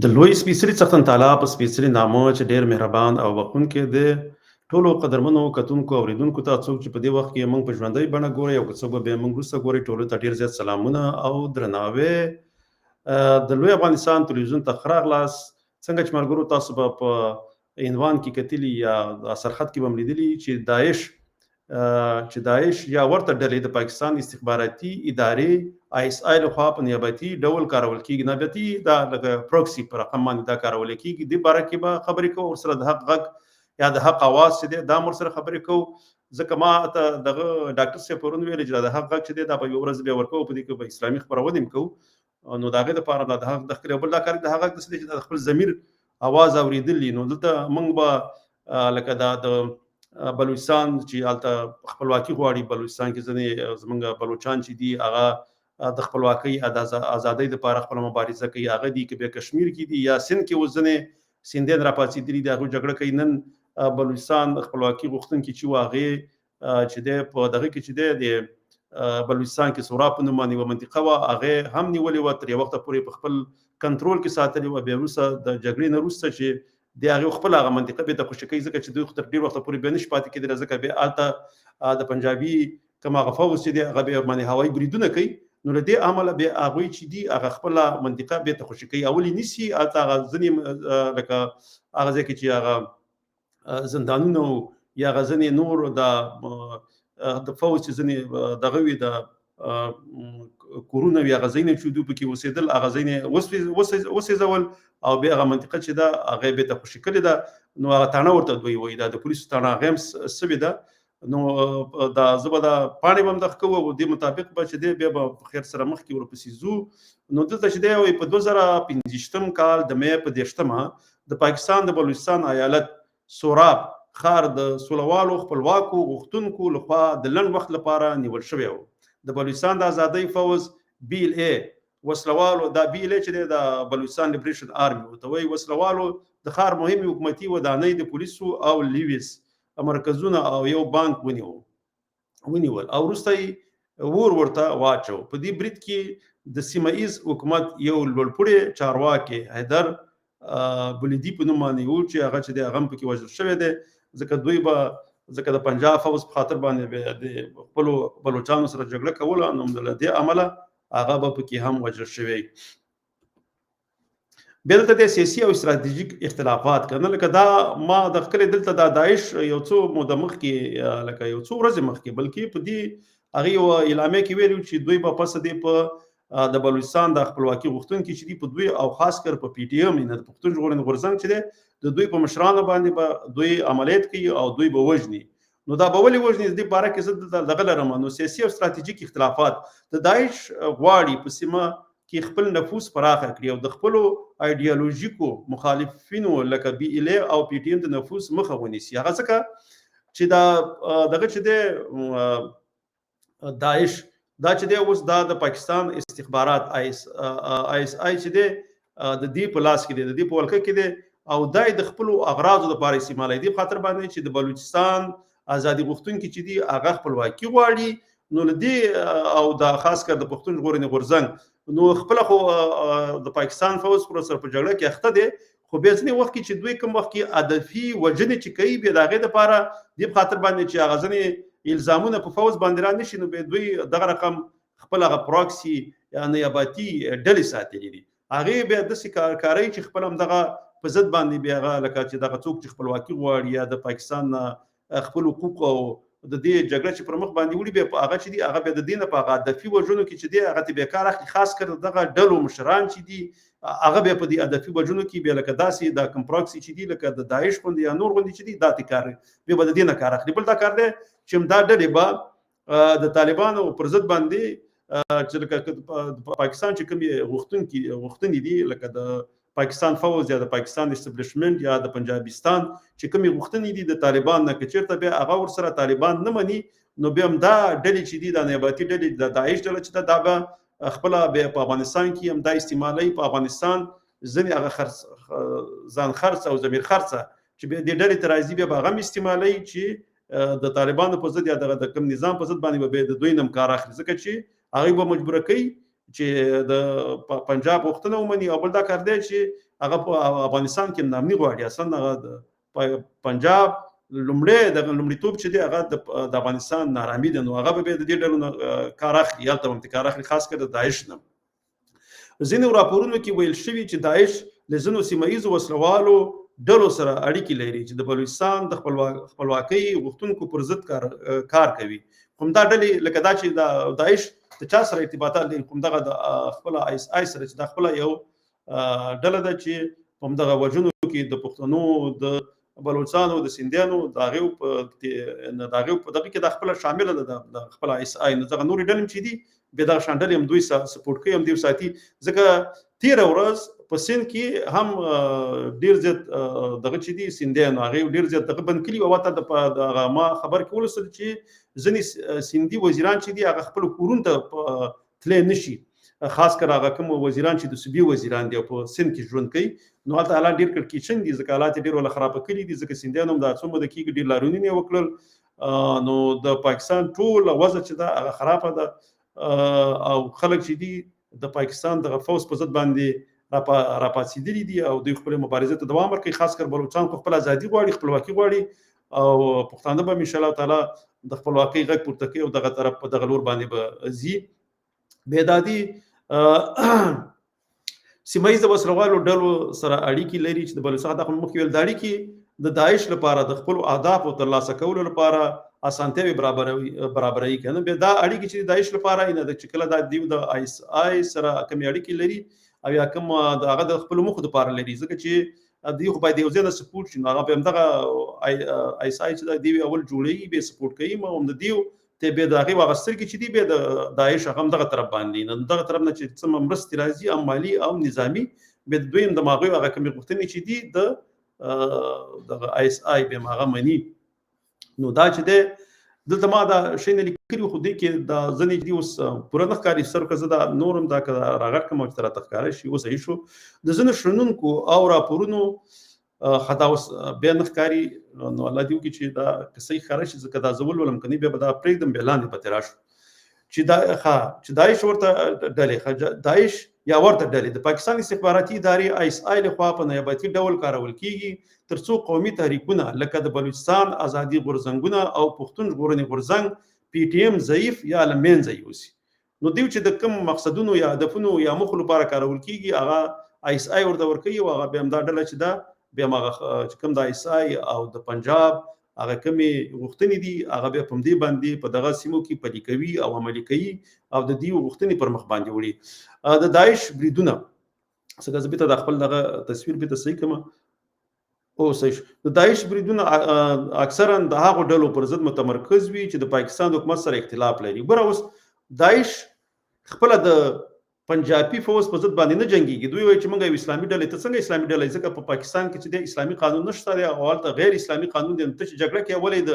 د لوی سپېڅلي څښتن تعالی په سپېڅلي نامه چې ډېر مهربان او بخښونکی دی. ټولو قدرمنو کتونکو اوریدونکو ته څوک چې په دې وخت کې موږ په ژوندۍ بڼه ګوري او که څوک به بیا موږ وروسته ګوري، ټولو ته ډېر زیات سلامونه او درناوی. د لوی افغانستان تلویزیون ته ښه راغلاست. څنګه چې ملګرو تاسو به په عنوان کې کتلي یا د سرحد کې به هم لیدلي چې داعش یا ورته ډلې د پاکستان استخباراتي ادارې ISI لخوا په نیابتي ډول کارول کېږي. نیابتي دا لکه پروکسي په رقم باندې دا کارول کېږي. دې باره کې به خبرې کوو، ورسره د حق غږ یا د حق اواز چې دی دا هم ورسره خبرې کوو. ځکه ما ته دغه ډاکټر صاحب پرون ویلې چې د حق غږ چې دی دا به یوه ورځ بیا ورکوو، په دې کې به اسلامي خپرونې هم کوو. نو د هغې دپاره د حق د ښکلي او بل دا کار د هغه غږ داسې دی چې د خپل ضمیر اواز اورېدلي. نو دلته موږ به لکه دا د بلوچستان چې هلته خپلواکي غواړي، بلوچستان کې ځینې زموږ بلوچان چې دي هغه د خپلواکۍ ازادۍ دپاره خپله مبارزه کوي. هغه دي که بیا کشمیر کې دي یا سند کې اوس ځینې سندیان راپاڅېدلي دي، هغوی جګړه کوي. نن بلوچستان خپلواکي غوښتونکي چې وو هغې چې دی په دغه کې چې دی د بلوچستان کې سوراب په نوم باندې یوه منطقه وه، هغې هم نیولې وه، تر یو وخته پورې په خپل کنټرول کې ساتلې وه. بیا وروسته د جګړې نه وروسته چې د هغې خپل هغه منطقه بېرته خوشي کوي، ځکه چې دوی خو تر ډېر وخته پورې بیا نشي پاتې کېدلی، ځکه بیا هلته د پنجابي کوم هغه فوج چې دی هغه بیا باندې هوایي بریدونه کوي. نو له دې امله بیا هغوی چې دي هغه خپله منطقه بېرته خوشي کوي. اول یې نیسي هلته هغه ځینې لکه هغه ځای کې چې هغه زندانونه یا هغه ځینې نور د فوج چې ځینې دغه وي د کورونه وي، هغه ځایونه چې دوی پکې اوسېدل هغه ځایونه وسېځول او بیا هغه منطقه چې ده هغه یې بېرته خوشي کړې ده. نو هغه تاڼه ورته دوی وایي، دا د پولیسو تاڼه هغه هم سوې ده. نو دا زه به دا پاڼې به هم دغه کوو او دې مطابق به چې دی بیا به په خیر سره مخکې ورپسې ځو. نو دلته چې دی وایي په 2015 کال د مې په 10 د پاکستان د بلوچستان ایالت سوراب ښار د سولهوالو خپلواکو غوښتونکو لخوا د لنډ وخت لپاره نیول شوی و. د بلوچستان د ازادۍ فوز BLA وسلوالو، دا BLA چې دی د بلوچستان لیبریشن آرمي ورته وایي، وسلوالو د ښار مهمې حکومتي ودانۍ د پولیسو او لیویس مرکزونه او یو بانک ونیول او وروسته یې اور ورته واچو. په دې برید کې د سیمه ایز حکومت یو لوړپوړی چارواکی حیدر بلیدي په نوم باندې و چې هغه چې دی هغه هم پکې وژل شوی دی، ځکه د پنجاب فوز په خاطر باندې د خپلو بلوچانو سره جګړه کوله. نو له دې امله هغه به پکې هم وژل شوی. بیا دلته د سیاسي او استراتیژیک اختلافات کنه، لکه دا ما د ښکلې دلته دا داعش یو څو موده مخکې لکه یو څو ورځې مخکې بلکې په دې هغې یوه اعلامیه کې ویلي چې دوی به پس دې په د بلوچستان د خپلواکي غوښتونکي چې دي په دوی او خاص کر په PTM نه د پښتون ژغورنې غورځنګ چې دی د دوی په مشرانو باندې به دوی عملیات کوي او دوی به وژني. نو دا به ولې وژني؟ دې باره کې زه دغه لرم. نو سیاسي او استراتیژیک اختلافات د داعش غواړي په سیمه کې خپل نفوذ پراخه کړي او د خپلو ایډیالوژیکو مخالفینو لکه BLA او PTM د نفوذ مخه ونیسي. هغه ځکه چې دا دغه چې دی داعش دا چې دی اوس دا د پاکستان استخبارات ISI چې دی د دې په لاس کې دی، د دې په ولکه کې دی او دا یې د خپلو اغراضو لپاره استعمالوي. دې په خاطر باندې چې د بلوچستان ازادي غوښتونکي چې دي هغه خپلواکي غواړي. نو له دې او دا خاص کر د پښتون ژغورنې غورځنګ نو خپله خو د پاکستان فوز پر سره په جګړه کې اخته دی، خو بیا ځینې وخت کې چې دوی کوم وخت کې هدفي وژنې چې کوي بیا د هغې دپاره دې په خاطر باندې چې هغه ځینې الزامونه په فوز باندې را نشي، نو بیا دوی دغه رقم خپل هغه پروکسي یا نیابتي ډلې ساتلي دي. هغې بیا داسې کاروي چې خپل همدغه په ضد باندې بیا هغه لکه چې دغه څوک چې خپلواکي غواړي یا د پاکستان نه خپل حقوق او د دې جګړه چې پر مخ باندې وړي بیا هغه چې دي هغه بیا د دې نه په هغه هدفي وژنو کې چې دی هغه ته بیا کار اخلي. خاص کر دغه ډلو مشران چې دي هغه بیا په دې هدفي وژنو کې بیا لکه داسې دا کوم پروکسي چې دي لکه د داعش غوندې یا نور غوندې چې دي دا ته کار بیا به د دې نه کار اخلي. بل دا کار دی چې همدا ډلې به د طالبانو پر ضد باندې چې لکه پاکستان چې کوم غوښتنې دي لکه د پاکستان فوز یا د پاکستان استبلیشمنت یا د پنجابستان چې کومې غوښتنې دي د طالبان نه که چېرته بیا هغه ورسره طالبان نه مني، نو بیا هم دا ډلې چې دي دا نیابتي ډلې د داعش ډله چې ده دا به خپله بیا په افغانستان کې هم دا استعمالوي. په افغانستان ځینې هغه ځان خرڅ او ضمیر خرڅه چې بیا دې ډلې ته راځي بیا به هغه هم استعمالوي چې د طالبانو په ضد یا د کوم نظام په ضد باندې به بیا د دوی نه هم کار اخلي، ځکه چې هغوی به مجبوره کوي چې د پنجاب غوښتنه ومني او بل دا کار دی چې هغه په افغانستان کې نامني غواړي اصلا هغه د پنجاب لومړی د لومړیتوب چې دی هغه د افغانستان نارامي ده نو هغه به د دې ډلو نه کار اخلي یا ته کار اخلي خاص کر د داعش نه ځینو راپورونو کې ویل شوي چې داعش له ځینو سیمه ییزو وسلوالو ډلو سره اړیکې لري چې د بلوچستان د خپلواکۍ غوښتونکو پر ضد کار کوي کوم دا ډلې لکه دا چې د داعش د چا سره ارتباطات لري کوم دغه د خپل آی اس آی سره چې د خپل یو ډله ده چې په دغه وجونو کې د پښتنو د بلوچستانو د سیندیانو دغه په دغه کې د خپل شامل ده د خپل آی اس آی نه دغه نور ډلې چې دي به دا شاندل هم دوی سپورټ کوي هم دوی ساتي ځکه تیر ورځ په سین کې هم ډیر زیات دغه چې دي سیندیانو هغه ډیر زیات دغه بند کړي او وته د ما خبر کول سره چې ځنی سیندي وزیران چې دي هغه خپل کورون ته تلې نشي خاص کر هغه کوم وزیران چې د صوبې وزیران دي په سند کې ژوند کوي نو هلته حالات ډیر کړکېچن دي ځکه حالات ډیر ول خراب کړي دي ځکه سیندیانو هم د څومره کې ډیر لارونی نه وکړل نو د پاکستان ټول وضع چې دا هغه خراب ده او خلک چې دي د پاکستان د فوز په ضد باندې راپاسېدلي دي او دوی خپل مبارزه ته دوام ورکوي خاص کر بلوچستان خپل ازادي غواړي خپلواکي غواړي او پښتانه به ان شاء الله تعالی د خپلواکۍ غږ پورته کوي او دغه طرف په دغه لور باندې به زی بیدادي سیمه ییزه وسلوالو ډلو سره اړیکې لري چې د بلوچستان د مخکې ویل د اړیکې د داعش لپاره د خپل اهدافو ترلاسه کولو لپاره اسانتیاوي برابروي کنه به دا اړیکې چې د داعش لپاره نه د چکله د دیو د آی اس آی سره کوم اړیکې لري او یا کوم د هغه د خپل مخ لپاره لري ځکه چې دیو باید یو ځای سپورټ شي هغه به دغه آی اس آی چې د دیو اول جوړي به سپورټ کوي مو د دیو ته به دغه واغستر کې چې دی به د داعش هغه دغه طرف باندې نه دغه طرف نه چې څوم مرست راځي او مالی او نظامی به دویم د ماغوي هغه کوم غوښتنې چې دی د آی اس آی به هغه منی نو دا چې دی دلته ما دا شین لیکلي خو دی کې د ځنې دی اوس پوره نخکاری سر کزه دا نورم دا راغړ کوم چې تر تخکاری شي اوس هي شو د ځنې شنونکو او راپورونو خدا اوس به نخکاری نو الله دیو کې چې دا کسي خرج ځکه دا زول ولم کني به دا پرېدم به لاندې پته راشو چې دا چې داعش ورته ډلې داعش یا ورته ډلې د پاکستان استخباراتي ادارې آی اس آی له خوا په نیابتي ډول کارول کیږي ترڅو قومي تحریکونه لکه د بلوچستان ازادي غورځنګونه او پښتون ژغورنې غورځنګ پی ټی ایم ضعیف یا لمنځه یوسي نو دیو چې د کوم مقصدونو یا هدفونو یا مخ لپاره کارول کیږي هغه آی اس آی ورته ورکوي او هغه به هم دا ډله چې دا به هغه کوم د آی اس آی او د پنجاب هغه کومي غوښتنې دي هغه به په دې باندې په دغه سیمو کې پلي کوي او عملي کوي او د دې غوښتنې پر مخ باندې وړي د داعش بریدونه څنګه زبېته د خپل دغه تصویر به تصحیح کما او صحیح د داعش بریدونه اکثرا د هغو ډلو پر ضد متمرکز وي چې د پاکستان حکومت سره اختلاف لري ګوره اوس داعش خپل د پنجابي فوز په ضد باندې نه جنگيږي دوی وایي چې موږ یو اسلامي ډلې ته څنګه اسلامي ډلې ځکه په پاکستان کې چې د اسلامي قانون نشته دی او حالت غیر اسلامي قانون دی ته چې جګړه کې ولې د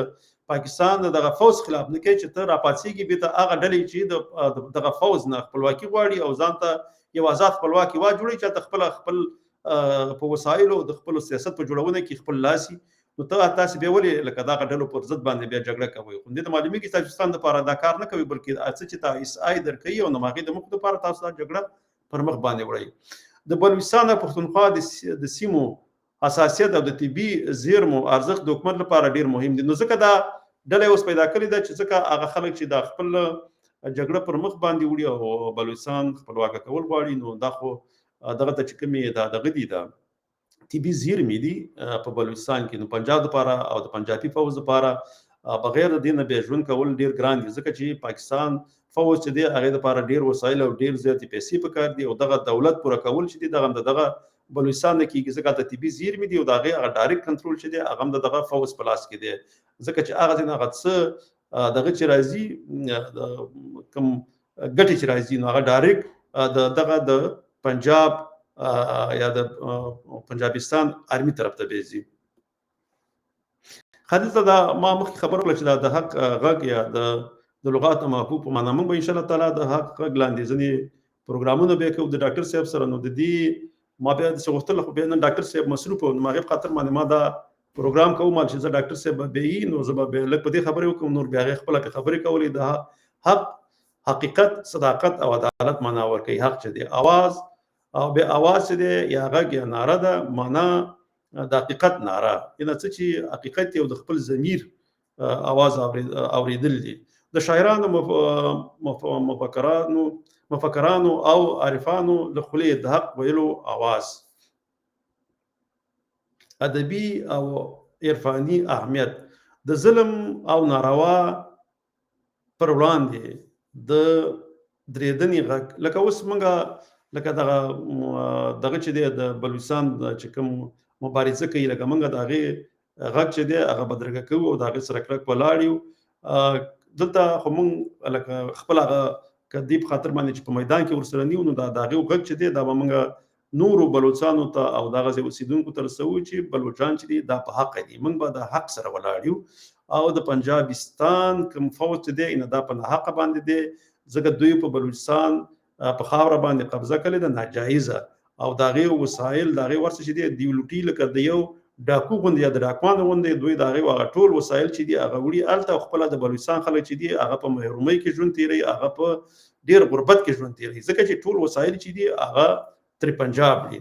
پاکستان دغه فوز خلاف نه کوي چې ته راپاتېږي به ته هغه ډلې چې دغه فوز نه خپلواکي غواړي او ځان ته یو آزاد خپلواکي وا جوړي چې خپل په وسایلو د خپل سیاست په جوړونه کې خپل لاسي نو ته تاسو به ولې لکه دا ډلو پر ضد باندې بیا جګړه کوي خو دې معلومي کې پاکستان لپاره دا کار نه کوي بلکې اڅ چې تا اس آی درکې او نماغي د مخ لپاره تاسو دا جګړه پر مخ باندې وړي د بلوچستان پښتونخوا د سیمو حساسیت او د طبي زیرمو ارزښت د حکومت لپاره ډیر مهم دي نو ځکه دا ډله اوس پیدا کړې ده چې ځکه هغه خلک چې د خپل جګړه پر مخ باندې وړي او بلوچستان خپلواکه کول غواړي نو دا خو دغه ته چې کومې دا دغه دي دا طبي زیرمې دي په بلوچستان کې نو پنجاب لپاره او د پنجابي فوز لپاره بغیر د دینه به ژوند کول ډیر ګران دي ځکه چې پاکستان فوج چې دی هغه لپاره ډیر وسایل او ډیر زیاتې پیسې پکار دي او دغه دولت پوره کول چې دی دغه بلوچستان کې ځکه د طبي زیرمې دي او دغه ډایرکټ کنټرول چې دی هغه دغه فوج پلاس کې دی ځکه چې هغه نه غڅ دغه چې راځي کوم ګټي چې راځي نو هغه ډایرکټ دغه د پنجاب یا د پنجابستان آرمي طرف ته بيزي خدته دا ما مخ خبر کړل چې د حق غږ یا د لغات محفوظ په معنا موږ ان شاء الله تعالی د حق غږ لاندې ځنی پروګرامونه به کوو د ډاکټر صاحب سره نو د دې ما به څه وختل خو به نن ډاکټر صاحب مصروف او ما غیب خاطر باندې ما دا پروګرام کوم چې ډاکټر صاحب به نو زما به لکه په دې خبرې وکم نور بیا خپل په خبرې کولې د حق حقیقت، صداقت او عدالت معنا ورکوي. حق چې دی اواز او به اواز چې دی یا غږ یا ناره ده، معنا د حقیقت ناره، ینه څه چې حقیقت یو د خپل ضمیر اواز اوریدل دي. د شاعرانو مفکرانو او عارفانو له خولې د حق ویلو اواز. ادبي او عرفاني اهمیت د ظلم او ناروا پر وړاندې د درېدنې غږ، لکه اوس مونږه لکه دغه چې دی د بلوچستان چې کوم مبارزه کوي، لکه مونږه د هغې غږ چې دی هغه بدرګه کوو او د هغې سره کلک ولاړ یو. دلته خو مونږ لکه خپل هغه که دې په خاطر باندې چې په میدان کې ورسره نیو، نو د هغې غږ چې دی دا به مونږه نورو بلوچستانو ته او دغه ځای اوسېدونکو ته رسوو چې بلوچان چې دي دا په حق دي. مونږ به د حق سره ولاړ یو او د پنجابستان کوم فوج چې دی نه دا په ناحقه باندې دی، ځکه دوی په بلوچستان په خاوره باندې قبضه کړې ده ناجایزه، او د هغې وسایل د هغې ورڅه چې دی دوی لوټي، لکه د یو ډاکو غوندې یا د ډاکوانو غوندې دوی د هغې هغه ټول وسایل چې دي هغه وړي هلته، او خپله د بلوچستان خلک چې دي هغه په محرومۍ کې ژوند تېروي، هغه په ډېر غربت کې ژوند تېروي، ځکه چې ټول وسایل چې دي هغه تر پنجاب دي.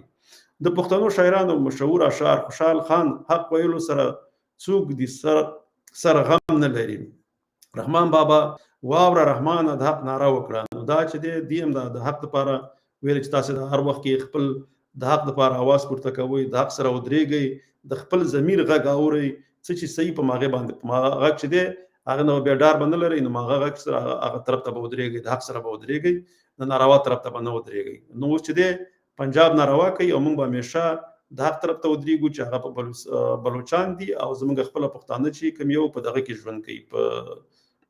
د پښتنو شاعرانو مشهور اشعار خوشحال خان حق ویلو سره څوک دي سر غم نه لري. رحمان بابا واوره رحمانه د حق ناره وکړه. نو دا چې دی هم د حق لپاره ویل چې تاسو د هر وخت کې خپل د حق لپاره اواز پورته کوئ، د حق سره ودرېږئ، د خپل ضمیر غږ اورئ، څه چې صحیح په هغې باندې په هغه غږ چې دی هغه نه بیا ډار به نه لرئ، نو هغه غږ سره هغه طرف ته به ودرېږئ، د حق سره به ودرېږئ، د ناروا طرف ته به نه ودرېږئ. نو اوس چې دی پنجاب ناروا کوي او موږ به همیشه د حق طرف ته ودرېږو چې هغه په بلوچان دي او زموږ خپله پښتانه چې کوم یو په دغه کې ژوند کوي، په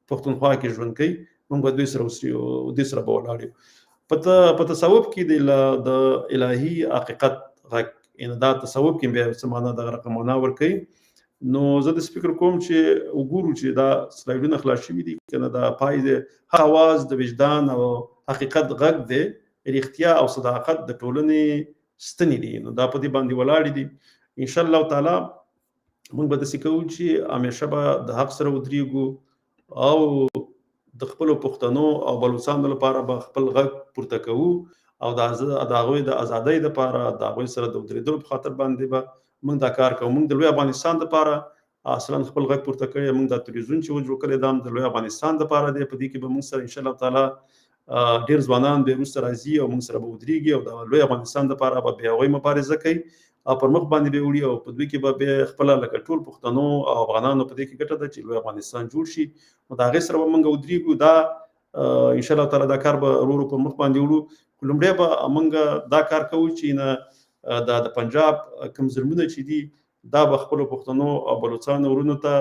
پښتونخوا کې ژوند کوي، موږ به دوی سره به ولاړ یو. په تصوف کې د الهي حقیقت غږ، یعنې دا تصوف کې بیا څه معنا دغه رقم معنا ورکوي. نو زه داسې فکر کوم چې وګورو چې دا سلایډونه خلاص شوي دي که نه، دا پای د هر اواز د وجدان او حقیقت غږ دی، رښتیا او صداقت د ټولنې ستنې دي. نو دا په دې باندې ولاړې دي. انشاءالله تعالی موږ به داسې کوو چې همیشه به د حق سره ودرېږو او د خپلو پښتنو او بلوچستانو لپاره به خپل غږ پورته کوو او د هغوی د ازادۍ لپاره د هغوی سره د ودرېدلو په خاطر باندې به موږ دا کار کوو. موږ د لوی افغانستان لپاره اصلا خپل غږ پورته کړی، موږ دا تلویزیون چې جوړ کړی دا هم د لوی افغانستان لپاره دی. په دې کې به موږ سره انشاءالله تعالی ډېر ځوانان به وروسته راځي او موږ سره به ودرېږي او د لوی افغانستان لپاره به بیا هغوی مبارزه کوي او پر مخ باندې به وړي، او په دوی کې به بیا خپله لکه ټول پښتنو او افغانانو په دې کې ګټه ده چې لوی افغانستان جوړ شي. نو د هغې سره به موږ ودرېږو. دا انشاءالله تعالی دا کار به ورو ورو پر مخ باندې وړو. لومړی به موږ دا کار کوو چې نه د پنجاب کوم ظلمونه چې دي دا به خپلو پښتنو او بلوچستانو وروڼو ته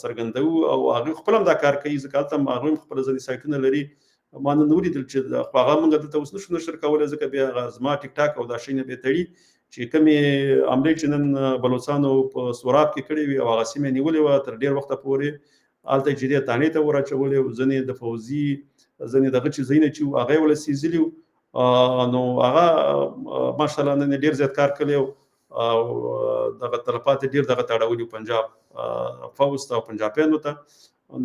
څرګندوو او هغوی خپل هم دا کار کوي، ځکه هلته هم هغوی هم خپله ځینې سایټونه لري. ما نن ولیدل چې خو هغه موږ دلته اوس نشو نشر کولی، ځکه بیا هغه زما ټیک ټاک او دا شیونه بیا تړي چې کومې حملې چې نن بلوچستانو په سوراب کې کړې وي او هغه سیمه یې نیولې وه تر ډېر وخته پورې، هلته یې چې دی تانې ته ور اچولې او ځینې د فوزي ځینې دغه چې ځایونه چې وو هغه یې ولې سیزلي وو. نو هغه ماشاءالله نن یې ډېر زیات کار کړی او دغه تلفات یې ډېر دغه ته اړولي پنجاب فوز ته او پنجابیانو ته.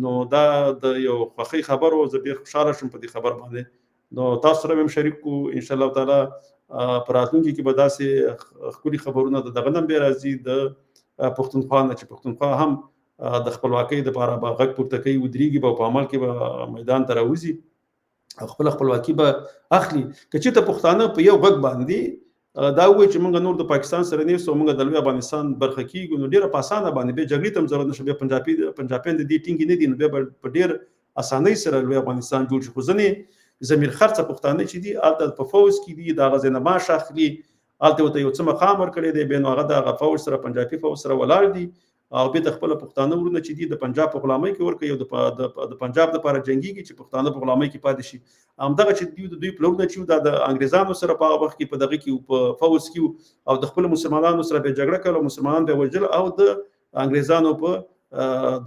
نو دا د یو خوښۍ خبر و، زه ډېر خوشحاله شوم په دې خبر باندې. نو تاسو سره به هم شریک کړو انشاءالله تعالی. په راتلونکي کې به داسې ښکلي خبرونه د دغه نه هم بیا راځي د پښتونخوا نه، چې پښتونخوا هم د خپلواکۍ دپاره به غږ پورته کوي، ودرېږي به په عمل کې به میدان ته راوځي او خپله خپلواکي به اخلي. که چېرته پښتانه په یو غږ باندې دا ووایي چې موږ نور د پاکستان سره نه یو موږ د لوی افغانستان برخه کېږو، نو ډېره په اسانه باندې بیا جګړې ته هم ضرورت نشته، بیا پنجابیان د دې ټینګې نه دي، نو بیا به په ډېر اسانۍ سره لوی افغانستان جوړ شي. خو ځینې ضمیر خرڅه پښتانه چې دي هلته په فوج کې دي، د هغه ځای نه معاش اخلي، هلته ورته یو څه مقام ورکړی دی، بیا نو هغه د هغه فوج سره پنجابي فوج سره ولاړ دي او بیا د خپله پښتانه وروڼه چې دي د پنجاب په غلامۍ کې ورکوي او د پنجاب دپاره جنګېږي چې پښتانه په غلامۍ کې پاتې شي. همدغه چې دوی پلرونه چې وو دا د انګریزانو سره په هغه وخت کې په دغه کې په فوج کې وو او د خپلو مسلمانانو سره بیا جګړه کوله، مسلمانان بیا وژل او د انګریزانو په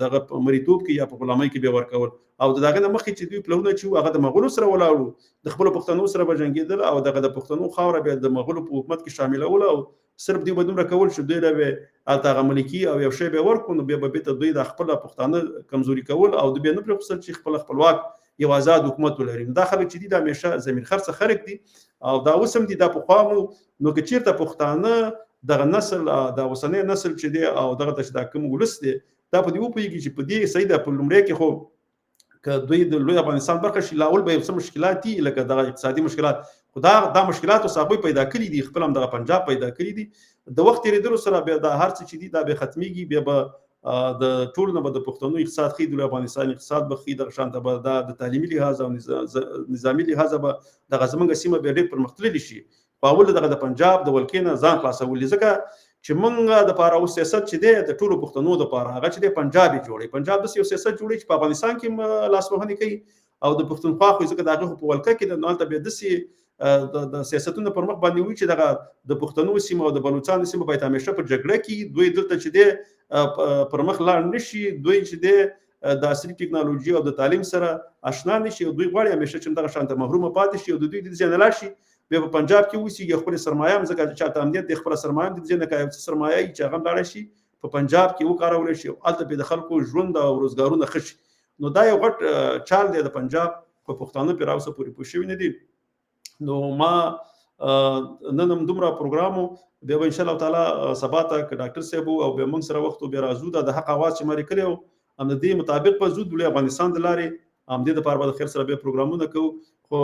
دغه مریتوب کې یا په غلامۍ کې بیا ورکول. او د هغې نه مخکې چې دوی پلرونه چې وو هغه د مغولو سره ولاړ وو، د خپلو پښتنو سره به جنګېدل او دغه د پښتنو خاوره بیا د مغولو په حکومت کې شاملوله او صرف دوی به دومره کول چې دوی له به هلته هغه ملکي او یو شی به یې ورکړو، نو بیا به بېرته دوی د خپله پښتانه کمزوري کول او دوی بیا نه پرېښودل چې خپله خپلواک یو آزاد حکومت ولري. دا خلک چې دي د همیشه زمین خرڅ خلک دي او دا اوس هم دي. دا پخوا مو نو که چیرته پښتانه دغه نسل د اوسنی نسل چې دی او دغه چې دا کوم ولس دی دا په دې وپوهېږي چې په دې صحیح ده په لومړی کې خو که دوی د لوی افغانستان برخه شي لاول به څه مشکلات دي لکه دغه اقتصادي مشکلات خو دا مشکلات اوس هغوی پیدا کړي دي خپل هم دغه پنجاب پیدا کړي دي د وخت تېرېدلو سره بیا دا هر څه چې دي دا به ختمیږي بیا به د ټول نه به د پښتنو اقتصاد ښه د لوی افغانستان اقتصاد به ښه دغه شانته به دا د تعلیمي لحاظ او نظامي لحاظ به دغه زموږ سیمه بیا ډېر پرمختللې شي. په اول دغه د پنجاب د ولکې نه ځان خلاصول ځکه چې موږ د پاره او سیاست چې دی د ټولو پښتنو د پاره هغه چې دی پنجاب جوړي پنجاب د یو سیاست جوړي چې په افغانستان کې لاسوهنه کوي او د پښتونخوا خو ځکه دغه په ولکه کې د نالته به د سیاستونو پر مخ باندې وي چې دغه د پښتنو سیمه او د بلوچستان سیمه باید همیشه په جګړه کې دوی دلته چې دی پر مخ لاړ نشي دوی چې دی د عصري ټکنالوژي او د تعلیم سره آشنا نشي او دوی غواړي همیشه چې دغه شانته محروم پاتې شي او د دوی د ځای نه لاړ شي بیا په پنجاب کې اوسېږي خپل سرمایه هم ځکه چې چاته امنیت د خپل سرمایه هم د ځای نه کوي سرمایه یې چې هغه لاړ شي په پنجاب کې وکارولی شي او هلته به د خلکو ژوند او روزګارونه ښه شي. نو دا یو غټ چال دی د پنجاب په پښتانه پرې راوسه پورې پوه شوي نه دي. نو ما نن هم دومره پروګرام بیا به انشاءالله تعالی سبا ته که ډاکټر صاحب او بیا موږ سره وخت بیا راځو دا د حق اواز چې ما لري کړی او د دې مطابق به ځو د افغانستان د لارې هم دې دپاره به د خیر سره بیا پروګرامونه کوو. خو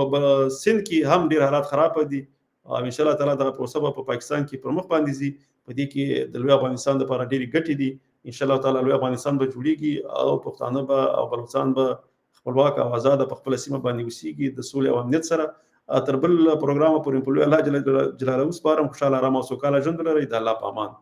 سند کې هم ډېر حالات خراب دي او انشاءالله تعالی دغه پروسه به په پاکستان کې پر مخ باندې ځي. په دې کې د لوی افغانستان لپاره ډېرې ګټې دي. انشاءالله تعالی لوی افغانستان به جوړیږي او پښتانه به او بلوچستان به خپلواک او آزاد په خپل سیمه باندې اوسېږي د سولې او امنیت سره. تر بل پروګرام پورې په لوی الله جل جلاله سپارم. خوشاله آرام او سوکاله ژوند ولرئ. د الله په امان.